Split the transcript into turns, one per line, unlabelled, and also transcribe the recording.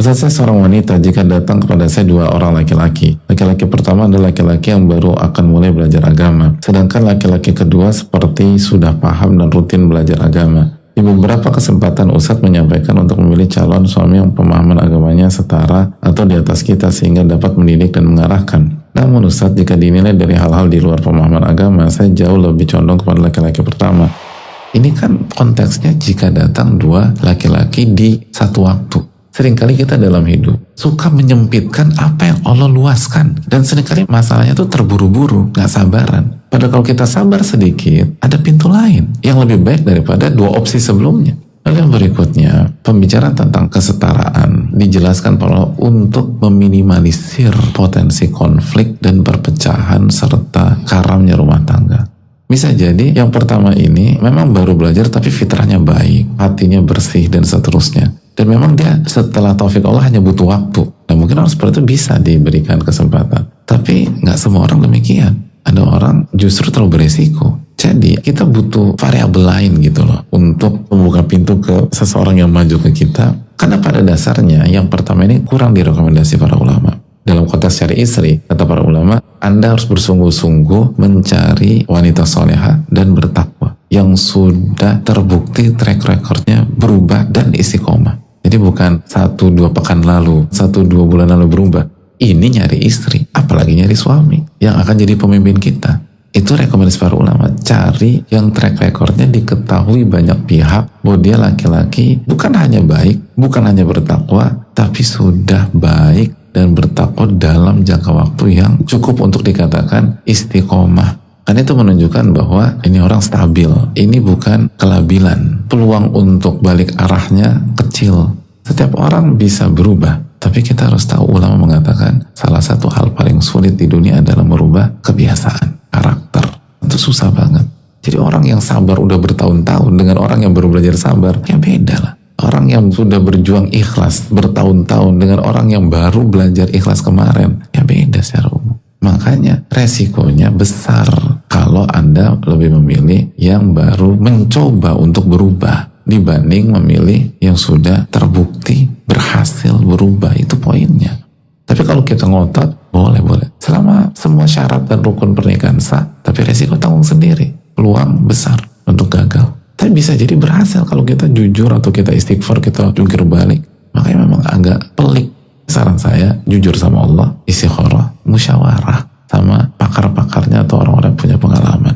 Ustaz, saya seorang wanita, jika datang kepada saya dua orang laki-laki. Laki-laki pertama adalah laki-laki yang baru akan mulai belajar agama. Sedangkan laki-laki kedua seperti sudah paham dan rutin belajar agama. Di beberapa kesempatan Ustaz menyampaikan untuk memilih calon suami yang pemahaman agamanya setara atau di atas kita sehingga dapat mendidik dan mengarahkan. Namun Ustaz, jika dinilai dari hal-hal di luar pemahaman agama, saya jauh lebih condong kepada laki-laki pertama. Ini kan konteksnya jika datang dua laki-laki di satu waktu. Seringkali kita dalam hidup suka menyempitkan apa yang Allah luaskan. Dan seringkali masalahnya tuh terburu-buru, gak sabaran. Padahal kalau kita sabar sedikit, ada pintu lain yang lebih baik daripada dua opsi sebelumnya. Lalu yang berikutnya, pembicaraan tentang kesetaraan dijelaskan bahwa untuk meminimalisir potensi konflik dan perpecahan serta karamnya rumah tangga. Bisa jadi yang pertama ini memang baru belajar tapi fitrahnya baik, hatinya bersih dan seterusnya. Dan memang dia setelah taufik Allah hanya butuh waktu. Nah mungkin orang seperti itu bisa diberikan kesempatan. Tapi nggak semua orang demikian. Ada orang justru terlalu beresiko. Jadi kita butuh variabel lain gitu loh untuk membuka pintu ke seseorang yang maju ke kita. Karena pada dasarnya yang pertama ini kurang direkomendasi para ulama. Dalam konteks cari istri, kata para ulama, Anda harus bersungguh-sungguh mencari wanita soleha dan bertakwa yang sudah terbukti track recordnya berubah dan istiqomah. Jadi bukan 1-2 pekan lalu, 1-2 bulan lalu berubah. Ini nyari istri, apalagi nyari suami yang akan jadi pemimpin kita. Itu rekomendasi para ulama. Cari yang track recordnya diketahui banyak pihak bahwa dia laki-laki bukan hanya baik, bukan hanya bertakwa, tapi sudah baik dan bertakwa dalam jangka waktu yang cukup untuk dikatakan istiqomah. Karena itu menunjukkan bahwa ini orang stabil. Ini bukan kelabilan. Peluang untuk balik arahnya kecil. Setiap orang bisa berubah. Tapi kita harus tahu, ulama mengatakan salah satu hal paling sulit di dunia adalah merubah kebiasaan, karakter. Itu susah banget. Jadi orang yang sabar udah bertahun-tahun dengan orang yang baru belajar sabar, ya beda lah. Orang yang sudah berjuang ikhlas bertahun-tahun dengan orang yang baru belajar ikhlas kemarin, ya beda secara umum. Makanya resikonya besar kalau Anda lebih memilih yang baru mencoba untuk berubah dibanding memilih yang sudah terbukti berhasil berubah. Itu poinnya. Tapi kalau kita ngotot, boleh. Selama semua syarat dan rukun pernikahan sah, tapi resiko tanggung sendiri. Peluang besar untuk gagal. Tapi bisa jadi berhasil kalau kita jujur atau kita istighfar, kita jungkir balik. Makanya memang agak pelik. Saran saya, jujur sama Allah, istikharah, musyawarah sama pakar-pakarnya atau orang-orang yang punya pengalaman.